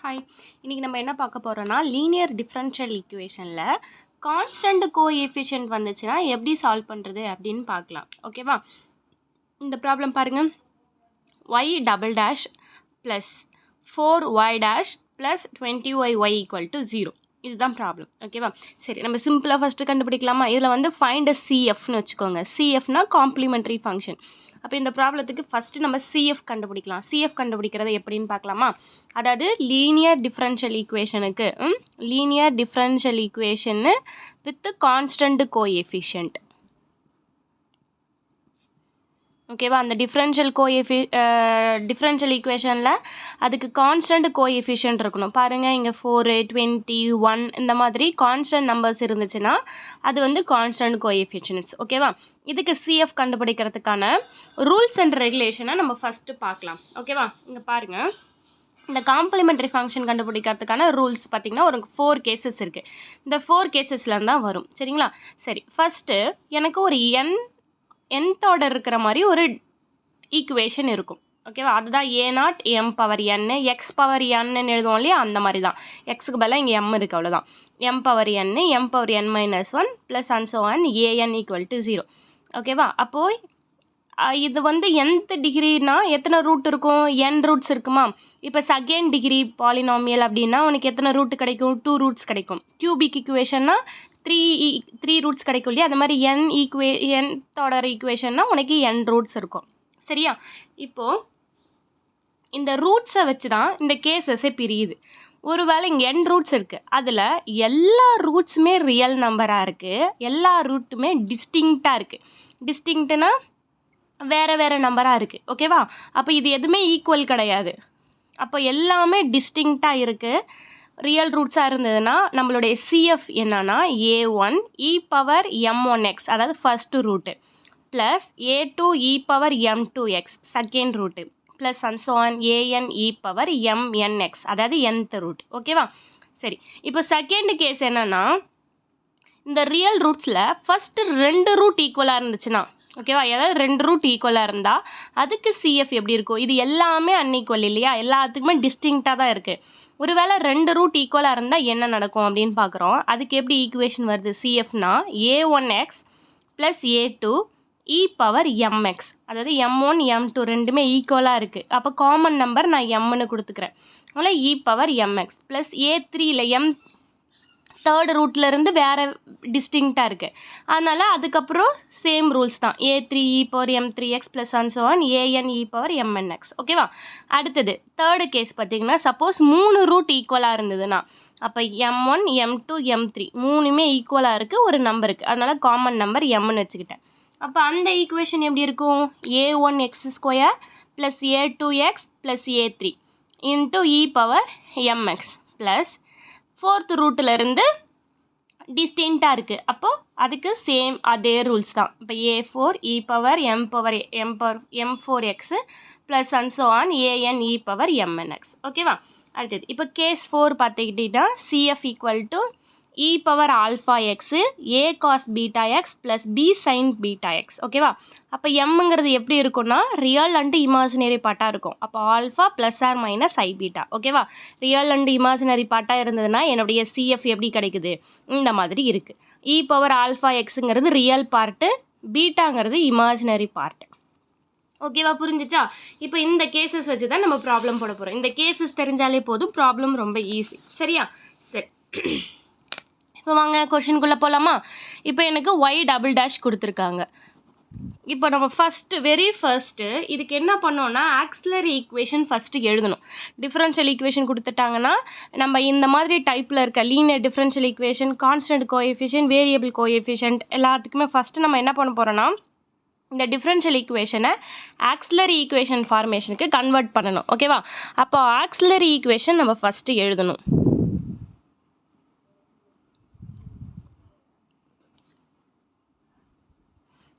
Hi, இன்றைக்கி நம்ம என்ன பார்க்க போகிறோன்னா லீனியர் டிஃப்ரென்ஷியல் ஈக்குவேஷனில் கான்ஸ்டன்ட் கோஎஃபிஷியன்ட் வந்துச்சுன்னா எப்படி சால்வ் பண்ணுறது அப்படின்னு பார்க்கலாம். ஓகேவா? இந்த ப்ராப்ளம் பாருங்கள். Y double dash plus 4y dash plus 20y equal to 0. இதுதான் ப்ராப்ளம். ஓகேவா? சரி, நம்ம சிம்பிளாக ஃபஸ்ட்டு கண்டுபிடிக்கலாமா? இதில் வந்து ஃபைண்ட் சிஎஃப்னு வச்சுக்கோங்க. சிஎஃப்னா காம்ப்ளிமெண்ட்ரி ஃபங்க்ஷன். அப்போ இந்த ப்ராப்ளத்துக்கு ஃபஸ்ட்டு நம்ம சிஎஃப் கண்டுபிடிக்கலாம். சிஎஃப் கண்டுபிடிக்கிறது எப்படின்னு பார்க்கலாமா? அதாவது லீனியர் டிஃப்ரென்ஷியல் ஈக்குவேஷன்னு வித் கான்ஸ்டன்ட் கோஎஃபிஷியன்ட். ஓகேவா? அந்த டிஃப்ரென்ஷியல் ஈக்குவேஷனில் அதுக்கு கான்ஸ்டன்ட் கோஎஃபிஷியன்ட் இருக்கணும். பாருங்கள், இங்கே 4, 20, 1 இந்த மாதிரி கான்ஸ்டன்ட் நம்பர்ஸ் இருந்துச்சுன்னா அது வந்து கான்ஸ்டன்ட் கோஎஃபிஷியன்ட்ஸ். ஓகேவா? இதுக்கு சிஎஃப் கண்டுபிடிக்கிறதுக்கான ரூல்ஸ் அண்ட் ரெகுலேஷனை நம்ம ஃபஸ்ட்டு பார்க்கலாம். ஓகேவா? இங்கே பாருங்கள், இந்த காம்ப்ளிமெண்ட்ரி ஃபங்க்ஷன் கண்டுபிடிக்கிறதுக்கான ரூல்ஸ் பார்த்திங்கன்னா ஒரு 4 கேசஸ் இருக்குது. இந்த 4 கேசஸில் தான் வரும். சரிங்களா? சரி, ஃபஸ்ட்டு எனக்கு ஒரு nth ஆர்டர் இருக்கிற மாதிரி ஒரு ஈக்குவேஷன் இருக்கும். ஓகேவா? அதுதான் a0 m power n x power n எழுதுவோம் இல்லையா? அந்த மாதிரி தான். எக்ஸுக்கு பதிலாக இங்கே m இருக்குது, அவ்வளோதான். m power n m power n minus 1 plus and so on an equal to 0. ஓகேவா? அப்போது இது வந்து nth டிகிரினா எத்தனை ரூட் இருக்கும்? n ரூட்ஸ் இருக்குமா? இப்போ செகண்ட் டிகிரி பாலினாமியல் அப்படின்னா உனக்கு எத்தனை ரூட் கிடைக்கும்? 2 ரூட்ஸ் கிடைக்கும். கியூபிக் ஈக்குவேஷன்னா 3 ரூட்ஸ் கிடைக்கும் இல்லையா? அது மாதிரி nth ஆர்டர் ஈக்குவேஷன்னா உனக்கு n ரூட்ஸ் இருக்கும். சரியா? இப்போது இந்த ரூட்ஸை வச்சு தான் இந்த கேசஸே பிரியுது. ஒருவேளை இங்கே n ரூட்ஸ் இருக்குது, அதில் எல்லா ரூட்ஸுமே ரியல் நம்பராக இருக்குது, எல்லா ரூட்டுமே டிஸ்டிங்க்டாக இருக்குது. டிஸ்டிங்க்ட்னா வேறு நம்பராக இருக்குது. ஓகேவா? அப்போ இது எதுவுமே ஈக்குவல் கிடையாது. அப்போ எல்லாமே டிஸ்டிங்க்டாக இருக்குது. ரியல் ரூட்ஸாக இருந்ததுன்னா நம்மளுடைய சிஎஃப் என்னன்னா a1 e பவர் m1x அதாவது first root plus a2 e power m2x second root plus and so on an e power mnx அதாவது nth ரூட். ஓகேவா? சரி, இப்போ செகண்ட் கேஸ் என்னென்னா இந்த ரியல் ரூட்ஸில் ஃபஸ்ட்டு 2 ரூட் ஈக்குவலாக இருந்துச்சுன்னா, ஓகேவா, ஏதாவது 2 ரூட் ஈக்குவலாக இருந்தால் அதுக்கு சிஎஃப் எப்படி இருக்கும்? இது எல்லாமே அன்ஈக்குவல் இல்லையா? எல்லாத்துக்குமே டிஸ்டிங்க்டாக தான் இருக்குது. ஒருவேளை 2 ரூட் ஈக்குவலாக இருந்தால் என்ன நடக்கும் அப்படின்னு பார்க்குறோம். அதுக்கு எப்படி ஈக்குவேஷன் வருது? சிஎஃப்னா a1x plus a2 e power mx அதாவது m1 m2 ரெண்டுமே ஈக்குவலாக இருக்குது. அப்போ காமன் நம்பர் நான் mன்னு கொடுத்துக்கிறேன். அதனால் e பவர் mx ப்ளஸ் a3ல தேர்ட் ரூட்லேருந்து வேறு டிஸ்டிங்க்டாக இருக்குது. அதனால் அதுக்கப்புறம் சேம் ரூல்ஸ் தான். a3 e power m3x plus and so on an e power mnx. ஓகேவா? அடுத்தது தேர்டு கேஸ் பார்த்திங்கன்னா, சப்போஸ் 3 ரூட் ஈக்குவலாக இருந்ததுன்னா அப்போ m1 m2 m3 மூணுமே ஈக்குவலாக இருக்குது, ஒரு நம்பருக்கு. அதனால் காமன் நம்பர் mன்னு வச்சுக்கிட்டேன். அப்போ அந்த ஈக்குவேஷன் எப்படி இருக்கும்? a1x² plus a2x plus a3 into e power mx plus fourth ரூட்டிலருந்து டிஸ்டிங்க்டாக இருக்குது. அப்போது அதுக்கு சேம் அதே ரூல்ஸ் தான். இப்போ a4 e power m4x plus and so on an e power mnx. ஓகேவா? அடுத்தது இப்போ கேஸ் 4 பார்த்துக்கிட்டிங்கன்னா CF equal to e power alpha x a cos beta x plus b sine beta x. ஓகேவா? அப்போ எம்ங்கிறது எப்படி இருக்குன்னா ரியல் அண்டு இமேஜினரி பார்ட்டாக இருக்கும். அப்போ alpha plus or minus i beta. ஓகேவா? ரியல் அண்டு இமேஜினரி பார்ட்டாக இருந்ததுன்னா என்னுடைய சிஎஃப் எப்படி கிடைக்குது? இந்த மாதிரி இருக்குது. e பவர் ஆல்ஃபா எக்ஸுங்கிறது ரியல் பார்ட்டு, பீட்டாங்கிறது இமேஜினரி பார்ட்டு. ஓகேவா? புரிஞ்சிச்சா? இப்போ இந்த கேசஸ் வச்சு தான் நம்ம ப்ராப்ளம் போட போகிறோம். இந்த கேசஸ் தெரிஞ்சாலே போதும், ப்ராப்ளம் ரொம்ப ஈஸி. சரியா? சரி, இப்போ வாங்க கொஷினுக்குள்ளே போகலாமா? இப்போ எனக்கு ஒய் டபுள் டேஷ் கொடுத்துருக்காங்க. இப்போ நம்ம வெரி ஃபர்ஸ்ட்டு இதுக்கு என்ன பண்ணோன்னா ஆக்ஸிலரி ஈக்குவேஷன் ஃபஸ்ட்டு எழுதணும். டிஃப்ரென்ஷியல் ஈக்குவேஷன் கொடுத்துட்டாங்கன்னா நம்ம இந்த மாதிரி டைப்பில் இருக்க linear differential equation, constant coefficient, variable coefficient எல்லாத்துக்குமே ஃபஸ்ட்டு நம்ம என்ன பண்ண போகிறோன்னா இந்த டிஃப்ரென்ஷியல் ஈக்குவேஷனை ஆக்ஸிலரி ஈக்குவேஷன் ஃபார்மேஷனுக்கு கன்வெர்ட் பண்ணணும். ஓகேவா? அப்போ ஆக்ஸிலரி ஈக்குவேஷன் நம்ம ஃபஸ்ட்டு எழுதணும்.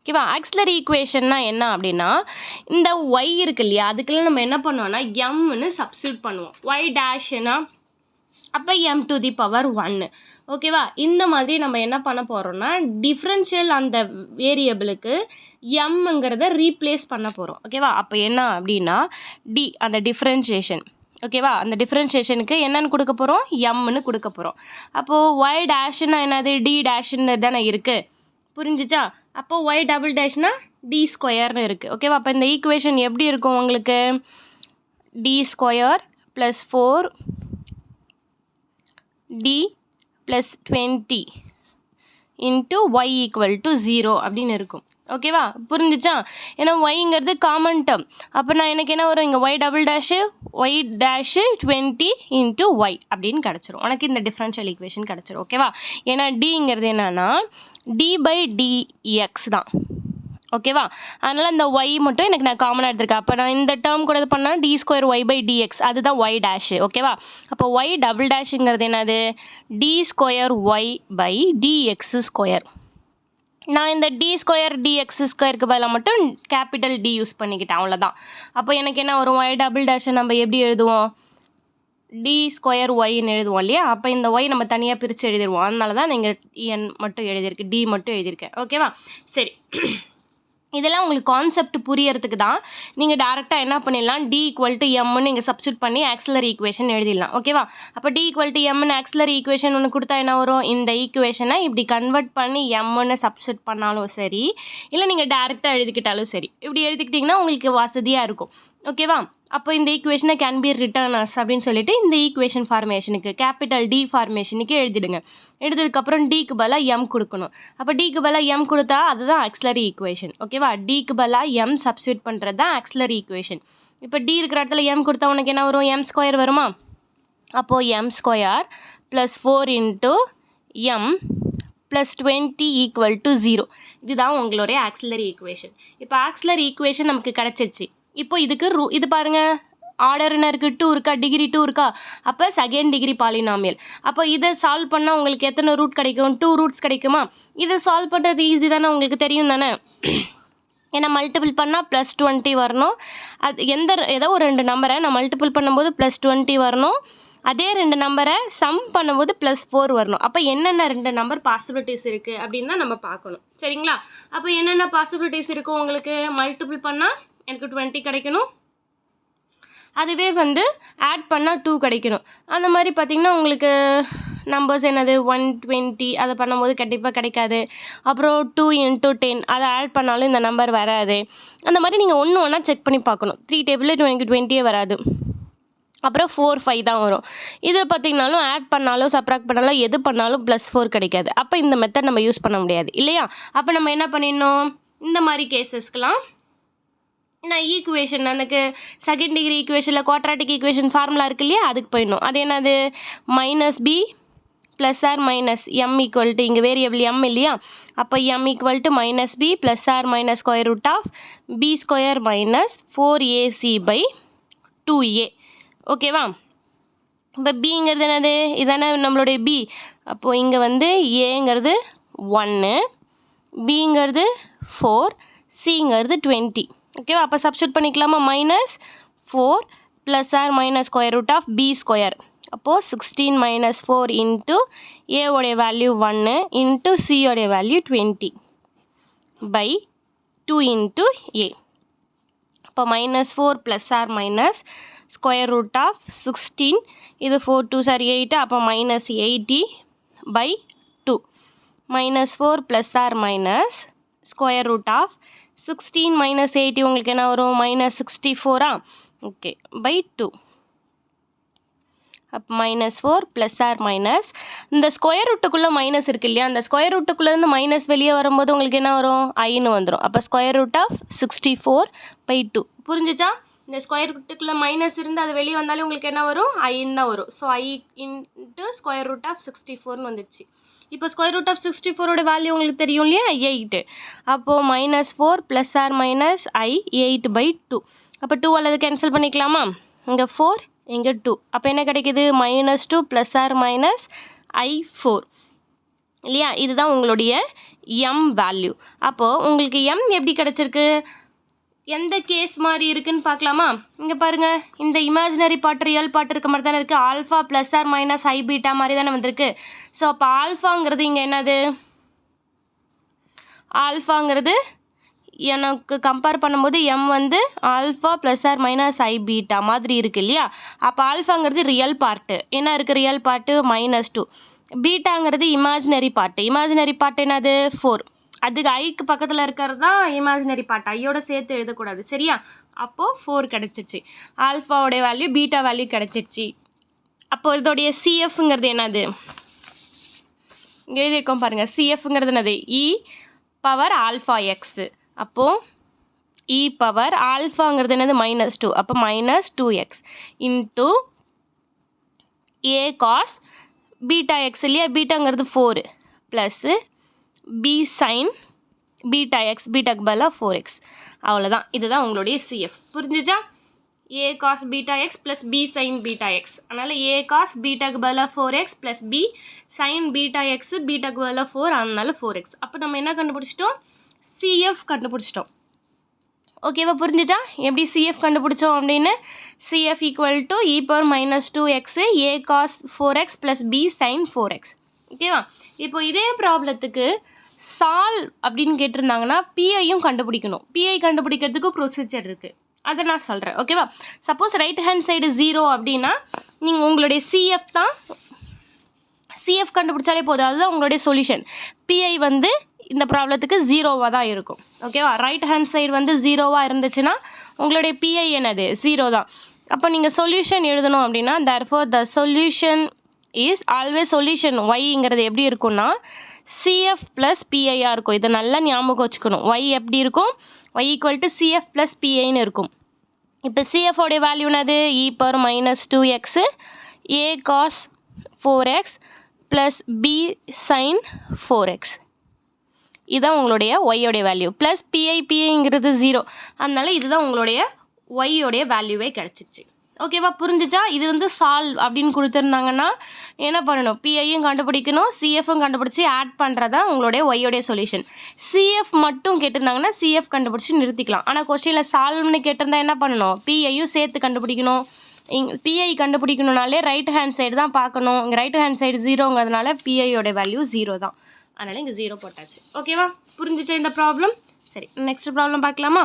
ஓகேவா? ஆக்ஸிலரி ஈக்குவேஷன்னா என்ன அப்படின்னா, இந்த ஒய் இருக்கு இல்லையா, அதுக்கெல்லாம் நம்ம என்ன பண்ணுவோம்னா எம்னு சப்ஸ்டியூட் பண்ணுவோம். ஒய் டேஷ்னா அப்போ m டு தி பவர் 1. ஓகேவா? இந்த மாதிரி நம்ம என்ன பண்ண போகிறோம்னா டிஃப்ரென்ஷியல் அந்த வேரியபிளுக்கு எம்ங்கிறத ரீப்ளேஸ் பண்ண போகிறோம். ஓகேவா? அப்போ என்ன அப்படின்னா அந்த டிஃப்ரென்ஷியேஷன் ஓகேவா? அந்த டிஃப்ரென்ஷியேஷனுக்கு என்னன்னு கொடுக்க போகிறோம், எம்னு கொடுக்க போகிறோம். அப்போது ஒய் டேஷ்னா என்னது, டி டேஷ்னு தானே இருக்குது, புரிஞ்சிச்சா? அப்போது ஒய் டபுள் டேஷ்னா டி ஸ்கொயர்னு இருக்குது. ஓகேவா? அப்போ இந்த ஈக்குவேஷன் எப்படி இருக்கும் உங்களுக்கு, d square plus 4d plus 20 into y equal to 0 அப்படின்னு இருக்கும். ஓகேவா? புரிஞ்சிச்சா? ஏன்னா ஒய்ங்கிறது காமன் டேர்ம். அப்போ நான் எனக்கு என்ன வரும், இங்கே y double dash y dash 20 into y அப்படின்னு கிடச்சிரும். உனக்கு இந்த டிஃப்ரென்ஷியல் ஈக்குவேஷன் கிடச்சிரும். ஓகேவா? ஏன்னா டிங்கிறது என்னன்னா டி பை டிஎக்ஸ் தான். ஓகேவா? அதனால் இந்த ஒய் மட்டும் எனக்கு நான் காமனாக எடுத்திருக்கேன். அப்போ நான் இந்த டேர்ம் கூட இது பண்ணால் d square y by dx, அதுதான் ஒய் டேஷு. ஓகேவா? அப்போ ஒய் டபுள் டேஷுங்கிறது என்னது, d square y by dx square. நான் இந்த டி ஸ்கொயர் டிஎக்ஸ் ஸ்கொயருக்கு பதிலாக மட்டும் கேபிட்டல் டி யூஸ் பண்ணிக்கிட்டேன், அவ்வளோதான். அப்போ எனக்கு என்ன வரும், ஒய் டபுள் டேஷை நம்ம எப்படி எழுதுவோம், டி ஸ்கொயர் ஒய்ன்னு எழுதுவோம் இல்லையா? அப்போ இந்த ஒய் நம்ம தனியாக பிரித்து எழுதிடுவோம். அதனால தான் நீங்கள் என் மட்டும் எழுதியிருக்கு, டி மட்டும் எழுதியிருக்கேன். ஓகேவா? சரி, இதெல்லாம் உங்களுக்கு கான்செப்ட் புரியறதுக்கு தான். நீங்கள் டேரெக்டாக என்ன பண்ணிடலாம், டி ஈக்குவல் டு எம்னு நீங்கள் சப்ஸ்டியூட் பண்ணி ஆக்சிலரி ஈக்குவேஷன் எழுதிடலாம். ஓகேவா? அப்போ டி ஈக்குவல் டு எம்னு ஆக்சிலரி ஈக்குவேஷன் ஒன்று கொடுத்தா என்ன வரும், இந்த ஈக்குவேஷனை இப்படி கன்வெர்ட் பண்ணி எம்னு சப்ஸ்டியூட் பண்ணாலும் சரி, இல்லை நீங்கள் டேரெக்டாக எழுதிக்கிட்டாலும் சரி, இப்படி எழுதிக்கிட்டிங்கன்னா உங்களுக்கு வசதியாக இருக்கும். ஓகேவா? அப்போ இந்த ஈக்குவேஷனை கேன் பி ரிட்டர்ன் அஸ் அப்படின்னு சொல்லிட்டு இந்த ஈக்குவேஷன் ஃபார்மேஷனுக்கு கேபிட்டல் டி ஃபார்மேஷனுக்கு எழுதிடுங்க. எழுதுறதுக்கப்புறம் டிக்கு பதிலாக எம் கொடுக்கணும். அப்போ டிக்கு பதிலாக எம் கொடுத்தா அதுதான் ஆக்சிலரி ஈக்குவேஷன். ஓகேவா? டிக்கு பதிலாக எம் சப்ஸ்டியூட் பண்ணுறது தான் ஆக்சிலரி ஈக்குவேஷன். இப்போ டி இருக்கிற இடத்துல எம் கொடுத்தா உனக்கு என்ன வரும், எம் ஸ்கொயர் வருமா? அப்போது M square plus 4 into M plus 20 equal to 0. இதுதான் உங்களுடைய ஆக்சிலரி ஈக்குவேஷன். இப்போ ஆக்சிலரி ஈக்குவேஷன் நமக்கு கிடச்சிருச்சு. இப்போ இதுக்கு இது பாருங்கள், ஆர்டர் என்ன இருக்குது, 2 இருக்கா, டிகிரி 2 இருக்கா, அப்போ செகண்ட் டிகிரி பாலினாமியல். அப்போ இதை சால்வ் பண்ணால் உங்களுக்கு எத்தனை ரூட் கிடைக்கும், 2 ரூட்ஸ் கிடைக்குமா? இதை சால்வ் பண்ணுறது ஈஸி தானே, உங்களுக்கு தெரியும் தானே. ஏன்னா மல்டிபிள் பண்ணால் ப்ளஸ் 20 வரணும். அது ஏதோ ஒரு 2 நம்பரை நான் மல்டிபிள் பண்ணும்போது ப்ளஸ் 20 வரணும். அதே 2 நம்பரை சம் பண்ணும்போது ப்ளஸ் 4 வரணும். அப்போ என்னென்ன 2 நம்பர் பாசிபிலிட்டிஸ் இருக்குது அப்படின்னு தான் நம்ம பார்க்கணும். சரிங்களா? அப்போ என்னென்ன பாசிபிலிட்டிஸ் இருக்கும், உங்களுக்கு மல்டிபிள் பண்ணால் எனக்கு 20 கிடைக்கணும், அதுவே வந்து ஆட் பண்ணால் 2 கிடைக்கணும். அந்த மாதிரி பார்த்திங்கன்னா உங்களுக்கு நம்பர்ஸ் என்னது 120, அதை பண்ணும்போது கண்டிப்பாக கிடைக்காது. அப்புறம் 2 × 10 அதை ஆட் பண்ணாலும் இந்த நம்பர் வராது. அந்த மாதிரி நீங்கள் ஒன்று ஒன்றா செக் பண்ணி பார்க்கணும். 3 டேபிளில் 20 வராது. அப்புறம் 4, 5 தான் வரும். இது பார்த்திங்கனாலும் ஆட் பண்ணாலும் சப்ராக்ட் பண்ணாலும் எது பண்ணாலும் +4 கிடைக்காது. அப்போ இந்த மெத்தட் நம்ம யூஸ் பண்ண முடியாது இல்லையா? அப்போ நம்ம என்ன பண்ணிடணும், இந்த மாதிரி கேசஸ்க்கெலாம் நான் ஈக்குவேஷன் எனக்கு செகண்ட் டிகிரி ஈக்குவேஷனில் குவாட்ராட்டிக் ஈக்குவேஷன் ஃபார்முலா இருக்கு இல்லையா, அதுக்கு போயிடணும். அது என்னது, -b plus or minus m equal to, இங்கே வேரியபிள் எம் இல்லையா, அப்போ m equal to -b plus or minus square root of b square minus 4ac by 2a. ஓகேவா? இப்போ பிங்கிறது என்னது, இதானே நம்மளுடைய b. அப்போது இங்கே வந்து ஏங்கிறது 1, பிங்கிறது 4, சிங்கிறது 20. ஓகேவா? அப்போ சப்ஸ்டியூட் பண்ணிக்கலாமா, -4 plus or minus square root of b square. அப்போது 16 - 4 இன்ட்டு ஏவோடைய வேல்யூ 1 இன்ட்டு சியோடைய வேல்யூ 20 பை 2 இன்ட்டு ஏ. அப்போ -4 plus or minus square root of 16, இது 4 2s are 8, அப்போ -80 by 2. -4 plus or minus square root of 16 - 80 உங்களுக்கு என்ன வரும், -64. Okay, by 2. அப்போ -4 ப்ளஸ் ஆர் மைனஸ் இந்த ஸ்கொயர் ரூட்டுக்குள்ளே மைனஸ் இருக்குது இல்லையா, அந்த ஸ்கொயர் ரூட்டுக்குள்ளேருந்து மைனஸ் வெளியே வரும்போது உங்களுக்கு என்ன வரும், ஐன்னு வந்துடும். அப்போ ஸ்கொயர் ரூட் ஆஃப் 64 பை 2. புரிஞ்சிச்சா? இந்த ஸ்கொயர் ரூட்டுக்குள்ளே மைனஸ் இருந்து அது வெளியே வந்தாலும் உங்களுக்கு என்ன வரும், ஐன்னு தான் வரும். So i into square root of 64ன்னு வந்துடுச்சு. இப்போ ஸ்கொயர் ரூட் ஆஃப் 64ஓட வேல்யூ உங்களுக்கு தெரியும் இல்லையா, 8. அப்போது -4 plus or minus i 8 by 2. அப்போ 2 அல்லது கேன்சல் பண்ணிக்கலாமா, இங்கே 4 இங்கே 2. அப்போ என்ன கிடைக்கிது, -2 ப்ளஸ் ஆர் மைனஸ் ஐ 4 இல்லையா. இதுதான் உங்களுடைய எம் வேல்யூ. அப்போது உங்களுக்கு எம் எப்படி கிடச்சிருக்கு, எந்த கேஸ் மாதிரி இருக்குன்னு பார்க்கலாமா. இங்கே பாருங்கள், இந்த இமேஜினரி பார்ட் ரியல் பார்ட் இருக்க மாதிரி தானே இருக்குது. Alpha plus or minus i beta மாதிரி தானே வந்திருக்கு. ஸோ அப்போ ஆல்ஃபாங்கிறது இங்கே என்னது, ஆல்ஃபாங்கிறது எனக்கு கம்பேர் பண்ணும்போது எம் வந்து alpha plus or minus i beta மாதிரி இருக்குது இல்லையா? அப்போ ஆல்ஃபாங்கிறது ரியல் பார்ட்டு, என்ன இருக்குது ரியல் பார்ட்டு -2. பீட்டாங்கிறது இமேஜினரி பார்ட்டு என்னது 4. அதுக்கு ஐக்கு பக்கத்தில் இருக்கிறது தான் இமேஜினரி பார்ட், ஐயோட சேர்த்து எழுதக்கூடாது சரியா? அப்போது 4 கிடச்சிருச்சு. ஆல்ஃபாவோடைய வேல்யூ பீட்டா வேல்யூ கிடச்சிருச்சு. அப்போது இதோடைய சிஎஃப்ங்கிறது என்னது எழுதியிருக்கோம் பாருங்கள். சிஎஃப்ங்கிறது என்னது இ பவர் ஆல்ஃபா எக்ஸு. அப்போது இ பவர் ஆல்ஃபாங்கிறது என்னது -2, அப்போ -2x into a cos beta x இல்லையா? பீட்டாங்கிறது 4 plus b sine beta x, பீட்டாக்கு பதிலாக 4x. அவ்வளோதான், இதுதான் உங்களுடைய சிஎஃப். புரிஞ்சுச்சா? A cos beta x plus b sine beta x. அதனால் ஏ காஸ் பீட்டாக்கு பதிலாக 4x plus b sine beta x, பீட்டாக்கு பதிலாக 4, அதனால 4x. அப்போ நம்ம என்ன கண்டுபிடிச்சிட்டோம்? சிஎஃப் கண்டுபிடிச்சிட்டோம். ஓகேவா? புரிஞ்சுச்சா எப்படி சிஎஃப் கண்டுபிடிச்சோம் அப்படின்னு? CF equal to e power -2x a cos 4x plus b sine 4x. ஓகேவா? இப்போ இதே ப்ராப்ளத்துக்கு சால்வ் அப்படின்னு கேட்டிருந்தாங்கன்னா பிஐயும் கண்டுபிடிக்கணும். பிஐ கண்டுபிடிக்கிறதுக்கு ப்ரொசீஜர் இருக்குது, அதை நான் சொல்கிறேன். ஓகேவா? சப்போஸ் ரைட் ஹேண்ட் சைடு 0 அப்படின்னா நீங்கள் உங்களுடைய சிஎஃப் தான், சிஎஃப் கண்டுபிடிச்சாலே போதும், அதுதான் உங்களுடைய சொல்யூஷன். பிஐ வந்து இந்த ப்ராப்ளத்துக்கு 0வாக தான் இருக்கும். ஓகேவா? ரைட் ஹேண்ட் சைடு வந்து 0வாக இருந்துச்சுன்னா உங்களுடைய பிஐ என்னது 0 தான். அப்போ நீங்கள் சொல்யூஷன் எழுதணும் அப்படின்னா therefore the solution is always solution ஒய்ங்கிறது எப்படி இருக்கும்னா சிஎஃப் ப்ளஸ் பிஐயாக இருக்கும். இதை நல்லா ஞாபகம் வச்சுக்கணும். ஒய் எப்படி இருக்கும்? Y equal to CF plus பிஐன்னு இருக்கும். இப்போ சிஎஃபோடைய வேல்யூ என்னது? E power -2x a cos 4x plus b sine 4x. இதுதான் உங்களுடைய ஒய்யோடைய வேல்யூ. ப்ளஸ் பிஐங்கிறது 0, அதனால இதுதான் உங்களுடைய ஒய்யோடைய வேல்யூவே கிடச்சிச்சு. ஓகேவா? புரிஞ்சிச்சா? இது வந்து சால்வ் அப்படின்னு கொடுத்துருந்தாங்கன்னா என்ன பண்ணணும்? பிஐயும் கண்டுபிடிக்கணும், சிஎஃப்பும் கண்டுபிடிச்சி ஆட் பண்ணுறதா உங்களுடைய ஒய்யோடைய சொல்யூஷன். சிஎஃப் மட்டும் கேட்டிருந்தாங்கன்னா சிஎஃப் கண்டுபிடிச்சி நிறுத்திக்கலாம். ஆனால் கொஸ்டினில் சால்வ்னு கேட்டிருந்தா என்ன பண்ணணும்? பிஐயும் சேர்த்து கண்டுபிடிக்கணும். பிஐ கண்டுபிடிக்கணுனாலே ரைட் ஹேண்ட் சைடு தான் பார்க்கணும். இங்கே ரைட் ஹேண்ட் சைடு 0ங்கிறதுனால பிஐயோட வேல்யூ 0 தான், அதனால் இங்கே 0 போட்டாச்சு. ஓகேவா? புரிஞ்சிச்சா இந்த ப்ராப்ளம்? சரி, நெக்ஸ்ட் ப்ராப்ளம் பார்க்கலாமா?